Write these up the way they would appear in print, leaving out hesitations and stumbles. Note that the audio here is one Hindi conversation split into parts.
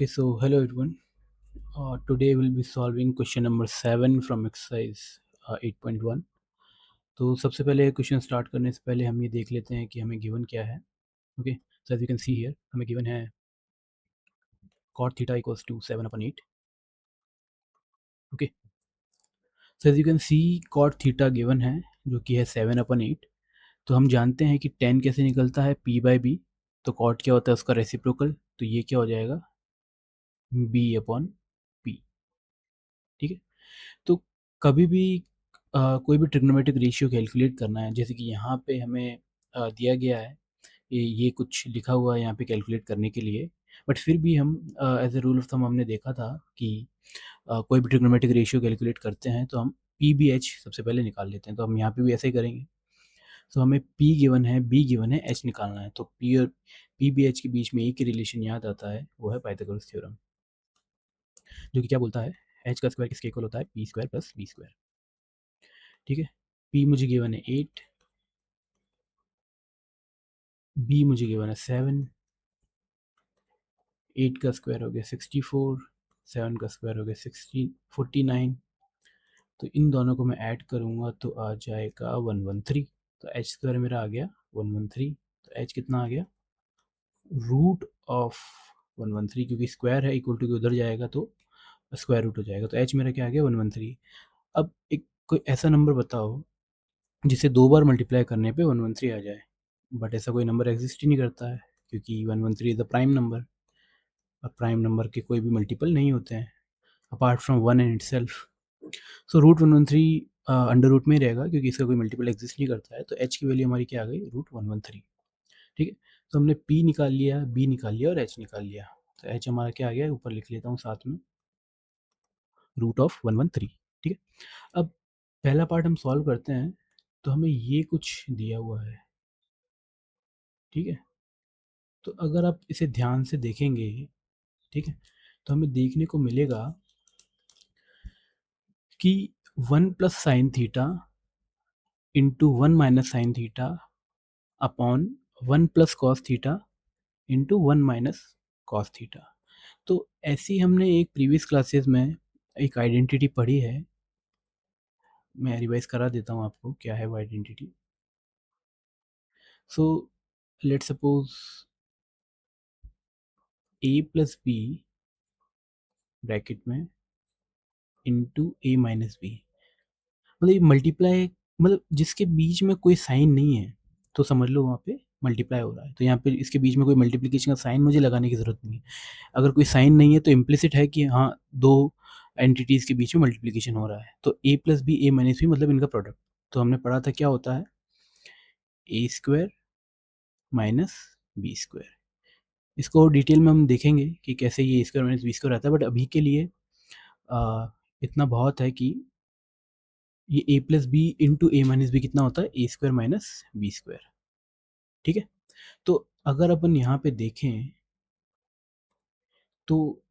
Okay, so hello everyone. Today we'll be solving question number 7 from exercise 8.1. तो सबसे पहले क्वेश्चन स्टार्ट करने से पहले हम ये देख लेते हैं कि हमें गिवन क्या है. Okay, so as you can see here हमें गिवन है cot theta equals to 7/8. Okay, so as you can see cot theta given है जो कि है 7/8. तो हम जानते हैं कि tan कैसे निकलता है p/b. तो cot क्या होता है उसका रेसिप्रोकल, तो ये क्या हो जाएगा b/p. ठीक है, तो कभी भी कोई भी ट्रिग्नोमेट्रिक रेशियो कैलकुलेट करना है, जैसे कि यहाँ पे हमें दिया गया है, ये कुछ लिखा हुआ है यहाँ पे कैलकुलेट करने के लिए, बट फिर भी हम as a rule of thumb हमने देखा था कि कोई भी ट्रिग्नोमेट्रिक रेशियो कैलकुलेट करते हैं तो हम पी बी एच सबसे पहले निकाल लेते हैं. तो हम यहाँ पे भी ऐसे ही करेंगे. तो हमें पी गिवन है, बी गिवन है, एच निकालना है. तो पी और पी बी एच के बीच में एक ही रिलेशन याद आता है, वो है पाइथागोरस थ्योरम, जो कि क्या बोलता है एच का स्क्वायर किसके इक्वल होता है P square plus B square. ठीक है, पी मुझे गिवन है 8, बी मुझे गिवन है 7, 8 का स्क्वायर हो गया 64, 7 का स्क्वायर हो गया 49. तो इन दोनों को मैं ऐड करूँगा तो आ जाएगा 113. तो एच स्क्वायर मेरा आ गया 113. तो एच कितना आ गया रूट ऑफ 113, क्योंकि स्क्वायर है इक्वल टू के उधर जाएगा तो स्क्वायर रूट हो जाएगा. तो एच मेरा क्या आ गया 113. अब एक कोई ऐसा नंबर बताओ जिसे दो बार मल्टीप्लाई करने पे 113 आ जाए. बट ऐसा कोई नंबर एग्जिस्ट ही नहीं करता है, क्योंकि 113 इज़ द प्राइम नंबर. अब प्राइम नंबर के कोई भी मल्टीपल नहीं होते हैं apart from one in itself. So root 113 under root में ही रहेगा, क्योंकि इसका कोई मल्टीपल एग्जिस्ट नहीं करता है. तो एच की वैल्यू हमारी क्या आ गई रूट 113. ठीक है, तो हमने पी निकाल लिया, बी निकाल लिया और एच निकाल लिया. तो एच हमारा क्या आ गया, ऊपर लिख लेता हूँ साथ में, रूट ऑफ 113. ठीक है, अब पहला पार्ट हम सॉल्व करते हैं. तो हमें ये कुछ दिया हुआ है. ठीक है, तो अगर आप इसे ध्यान से देखेंगे, ठीक है, तो हमें देखने को मिलेगा कि 1 plus sine theta into 1 minus sine theta upon 1 plus cos theta into 1 minus cos theta. तो ऐसी हमने एक प्रीवियस क्लासेस में एक आइडेंटिटी पढ़ी है. मैं रिवाइज करा देता हूँ आपको क्या है वो identity. So let suppose a plus B bracket में इंटू ए माइनस बी. मतलब ये मल्टीप्लाई, मतलब जिसके बीच में कोई साइन नहीं है तो समझ लो वहाँ पे मल्टीप्लाई हो रहा है. तो यहाँ पे इसके बीच में कोई मल्टीप्लिकेशन का साइन मुझे लगाने की ज़रूरत नहीं है. अगर कोई साइन नहीं है तो इम्प्लिसिट है कि हाँ दो एंटिटीज़ के बीच में मल्टीप्लिकेशन हो रहा है. तो ए plus B A minus B मतलब इनका प्रोडक्ट. तो हमने पढ़ा था क्या होता है ए स्क्वायर माइनस बी स्क्वायर. इसको डिटेल में हम देखेंगे कि कैसे ये ए स्क्वायर माइनस बी स्क्वायर आता है. बट अभी के लिए इतना बहुत है कि ये ए plus B into A minus B कितना होता है ए स्क्वायर माइनस बी स्क्वायर. ठीक है, तो अगर अपन यहाँ पे देखें तो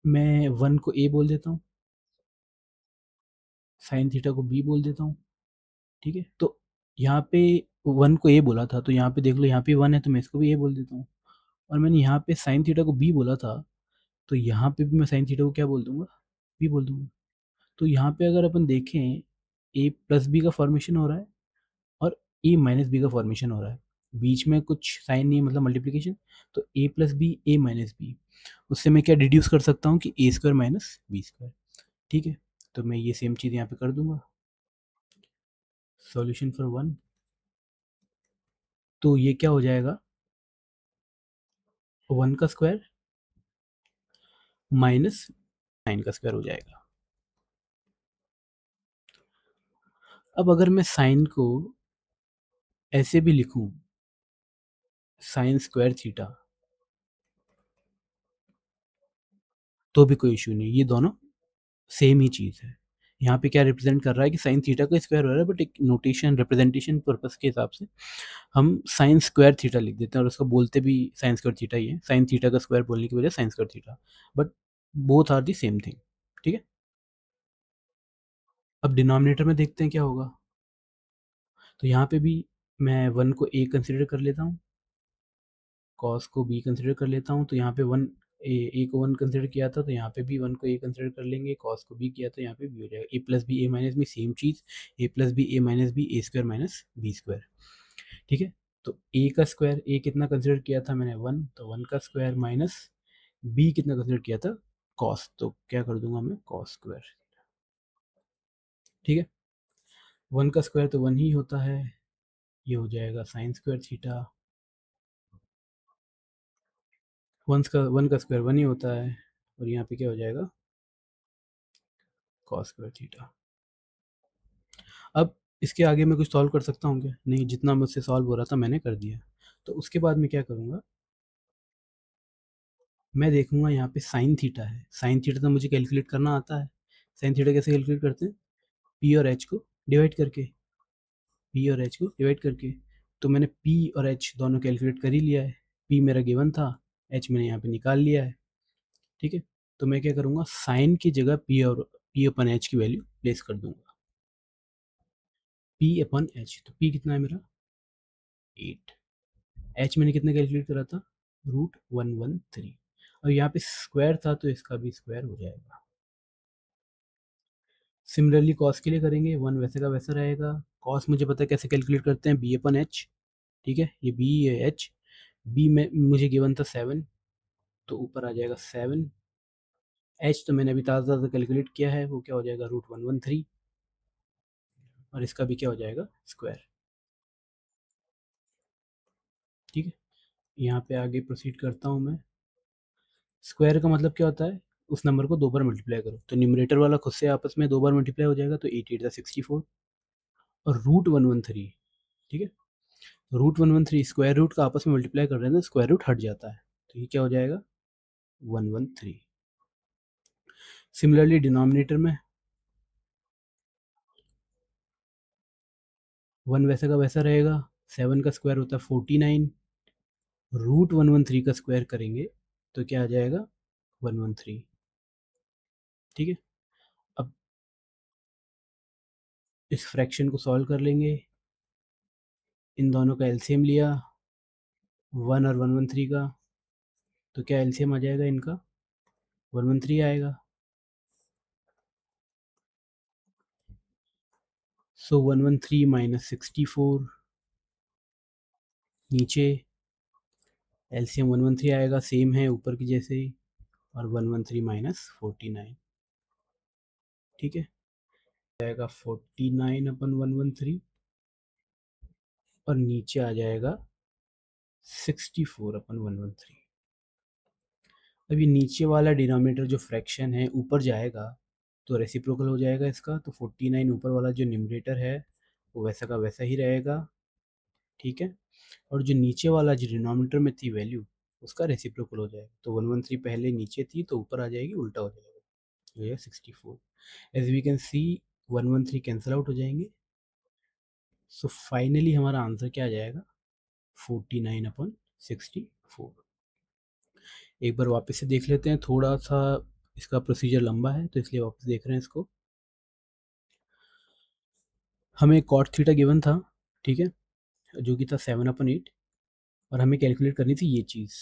मैं 1 को ए बोल देता हूँ, साइन थीटा को बी बोल देता हूँ. ठीक है, तो यहाँ पे 1 को ए बोला था तो यहाँ पे देख लो यहाँ पे 1 है तो मैं इसको भी ए बोल देता हूँ. और मैंने यहाँ पे साइन थीटा को बी बोला था तो यहाँ पे भी मैं साइन थीटा को क्या बोल दूंगा बी बोल दूंगा. तो यहाँ पे अगर अपन देखें ए प्लस बी का फॉर्मेशन हो रहा है और ए माइनस बी का फॉर्मेशन हो रहा है. बीच में कुछ साइन नहीं है मतलब मल्टीप्लिकेशन. तो ए plus B A minus B, उससे मैं क्या डिड्यूस कर सकता हूँ कि ए स्क्वायर माइनस बी स्क्वायर. ठीक है, तो मैं ये सेम चीज़ यहाँ पे कर दूंगा. सॉल्यूशन फॉर 1, तो ये क्या हो जाएगा 1 का स्क्वायर माइनस 9 का स्क्वायर हो जाएगा. अब अगर मैं साइन को ऐसे भी लिखूं साइन स्क्वायर थीटा तो भी कोई इशू नहीं, ये दोनों सेम ही चीज़ है. यहाँ पे क्या रिप्रेजेंट कर रहा है कि साइन थीटा का स्क्वायर हो रहा है, बट एक नोटेशन रिप्रेजेंटेशन पर्पस के हिसाब से हम साइन स्क्वायर थीटा लिख देते हैं और उसको बोलते भी साइन स्क्वायर थीटा ही है. साइन थीटा का स्क्वायर बोलने की वजह sine square theta, but both are the same thing. ठीक है, अब डिनोमिनेटर में देखते हैं क्या होगा. तो यहाँ पे भी मैं 1 को ए कंसिडर कर लेता हूँ, कॉस को बी कंसिडर कर लेता हूँ. तो यहाँ पे 1 ए को 1 कंसिडर किया था तो यहाँ पे भी 1 को ए कंसिडर कर लेंगे, कॉस को बी किया तो यहाँ पे बी हो जाएगा। A plus B A minus B same चीज़, A plus B A minus B A square minus B square. ठीक है, तो ए का स्क्वायर, ए कितना कंसिडर किया था मैंने 1, तो 1 का स्क्वायर माइनस बी कितना कंसिडर किया था कॉस, तो क्या कर दूंगा मैं कॉस स्क्वायर। ठीक है, 1 का स्क्वायर तो 1 ही होता है, ये हो जाएगा साइन स्क्वायर थीटा। 1 का स्क्वायर 1 ही होता है, और यहाँ पे क्या हो जाएगा कॉस स्क्वायर थीटा। अब इसके आगे मैं कुछ सॉल्व कर सकता हूँ क्या? नहीं, जितना मुझसे सॉल्व हो रहा था मैंने कर दिया। तो उसके बाद मैं क्या करूँगा, मैं देखूंगा यहाँ पे साइन थीटा है, साइन थीटा तो मुझे कैलकुलेट करना आता है। साइन थीटा कैसे कैलकुलेट करते हैं, पी और एच को डिवाइड करके, पी और एच को डिवाइड करके। तो मैंने पी और एच दोनों कैलकुलेट कर ही लिया है, पी मेरा गिवन था, एच मैंने यहाँ पे निकाल लिया है। ठीक है, तो मैं क्या करूँगा, साइन की जगह पी अपन एच की वैल्यू प्लेस कर दूंगा, पी अपन एच। तो पी कितना है मेरा 8, एच मैंने कितना कैलकुलेट करा था √113, और यहाँ पे स्क्वायर था तो इसका भी स्क्वायर हो जाएगा। सिमिलरली कॉस के लिए करेंगे, 1 वैसे का वैसा रहेगा। कॉस मुझे पता है कैसे कैलकुलेट करते हैं, बी अपन एच। ठीक है, ये बी है एच, बी में मुझे गिवन था 7, तो ऊपर आ जाएगा 7। एच तो मैंने अभी ताज़ा ताज़ा कैलकुलेट किया है, वो क्या हो जाएगा √113, और इसका भी क्या हो जाएगा स्क्वायर। ठीक है, यहाँ पे आगे प्रोसीड करता हूँ मैं। स्क्वायर का मतलब क्या होता है, उस नंबर को 2 बार मल्टीप्लाई करो, तो न्यूमरेटर वाला खुद से आपस में 2 बार मल्टीप्लाई हो जाएगा, तो 8 8 64, और √113। ठीक है, √113 स्क्वायर रूट का आपस में मल्टीप्लाई कर रहे हैं ना, स्क्वायर रूट हट जाता है, तो ये क्या हो जाएगा 113। सिमिलरली डिनोमिनेटर में 1 वैसा का वैसा रहेगा, 7 का स्क्वायर होता है 49, √113 का स्क्वायर करेंगे तो क्या आ जाएगा 113। ठीक है, अब इस फ्रैक्शन को सॉल्व कर लेंगे, इन दोनों का एलसीएम लिया 1 और 113 का, तो क्या एलसीएम आ जाएगा इनका 113 आएगा। सो 113 माइनस 64, नीचे एलसीएम 113 आएगा, सेम है ऊपर की जैसे ही, और 113 माइनस 49। ठीक है, जाएगा 49 अपन 113, और नीचे आ जाएगा 64 अपन 113। अब ये नीचे वाला डिनोमिनेटर जो फ्रैक्शन है ऊपर जाएगा तो रेसिप्रोकल हो जाएगा इसका, तो 49 ऊपर वाला जो न्यूमरेटर है वो वैसा का वैसा ही रहेगा। ठीक है, और जो नीचे वाला जो डिनोमिनेटर में थी वैल्यू उसका रेसिप्रोकल हो जाएगा, तो 113 पहले नीचे थी तो ऊपर आ जाएगी, उल्टा हो जाएगा, ये 64। As we can see 113 cancel out हो जाएंगे, सो फाइनली हमारा आंसर क्या आ जाएगा 49 अपन 64। एक बार वापस से देख लेते हैं, थोड़ा सा इसका प्रोसीजर लंबा है तो इसलिए वापस देख रहे हैं इसको। हमें कॉट थीटा गिवन था, ठीक है, जो कि था 7/8, और हमें कैलकुलेट करनी थी ये चीज़।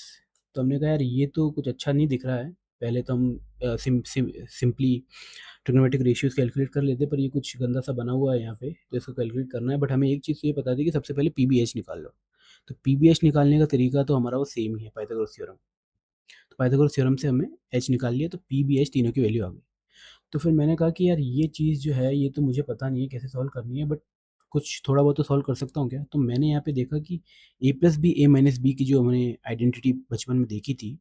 तो हमने कहा यार ये तो कुछ अच्छा नहीं दिख रहा है, पहले तो हम सिंपली ट्रिग्नोमेट्रिक रेशियोज कैलकुलेट कर लेते, पर ये कुछ गंदा सा बना हुआ है यहाँ पे, तो इसको कैलकुलेट करना है। बट हमें एक चीज़ तो ये पता थी कि सबसे पहले पीबीएच निकाल लो, तो पीबीएच निकालने का तरीका तो हमारा वो सेम ही है, पाइथागोरस थ्योरम। तो पाइथागोरस थ्योरम से हमने एच निकाल लिया, तो पीबीएच तीनों की वैल्यू आ गई। तो फिर मैंने कहा कि यार ये चीज़ जो है ये तो मुझे पता नहीं है कैसे सॉल्व करनी है, बट कुछ थोड़ा बहुत तो सॉल्व कर सकता हूँ क्या। तो मैंने यहाँ पे देखा कि ए plus B A minus B की जो हमने आइडेंटिटी बचपन में देखी थी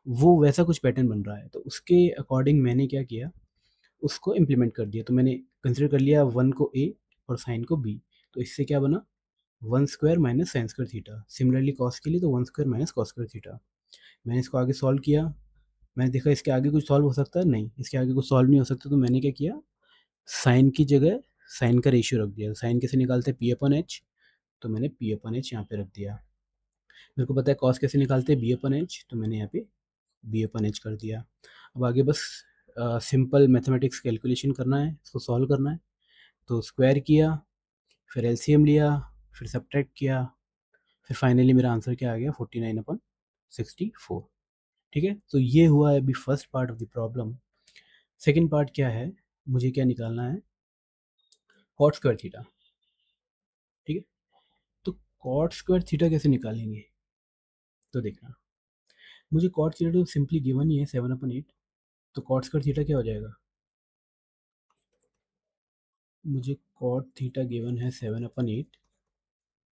वो वैसा कुछ पैटर्न बन रहा है, तो उसके अकॉर्डिंग मैंने क्या किया, उसको इम्प्लीमेंट कर दिया। तो मैंने कंसिडर कर लिया 1 को ए और साइन को बी, तो इससे क्या बना 1 square minus sign square theta. Similarly cos के लिए तो 1 square minus cos square theta. मैंने इसको आगे सॉल्व किया, मैंने देखा इसके आगे कुछ सॉल्व हो सकता है, नहीं इसके आगे कुछ सॉल्व नहीं हो सकता, तो मैंने क्या किया, साइन की जगह साइन का रेशियो रख दिया। साइन कैसे निकालते हैं, पी अपन एच, तो मैंने पी अपन एच यहाँ पे रख दिया। मेरे को पता है कॉस कैसे निकालते हैं, बी अपन एच, तो मैंने यहाँ पे बी अपन एच कर दिया। अब आगे बस सिंपल मैथमेटिक्स कैलकुलेशन करना है, इसको सॉल्व करना है। तो स्क्वायर किया, फिर एलसीएम लिया, फिर सब्ट्रैक्ट किया, फिर फाइनली मेरा आंसर क्या आ गया 49/64। ठीक है, तो ये हुआ है अभी first part of the problem. Second part क्या है, मुझे क्या निकालना है, कॉट स्क्वायर थीटा। ठीक है, तो कॉट स्क्वायर थीटा कैसे निकालेंगे, तो देखना, मुझे कॉट थीटा तो सिंपली गिवन ही है 7/8, तो कॉट स्क्वायर थीटा क्या हो जाएगा, मुझे कॉट थीटा गिवन है 7/8,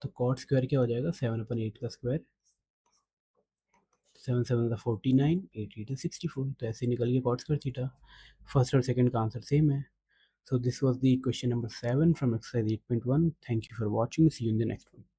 तो कॉट स्क्वायर क्या हो जाएगा, 7/8 का स्क्वायर, 7 7 का 49, 8 8 64, तो ऐसे निकल गया कॉट स्क्वायर थीटा। फर्स्ट और सेकंड का आंसर सेम है। So this was the question number 7 from exercise 8.1. Thank you for watching. See you in the next one.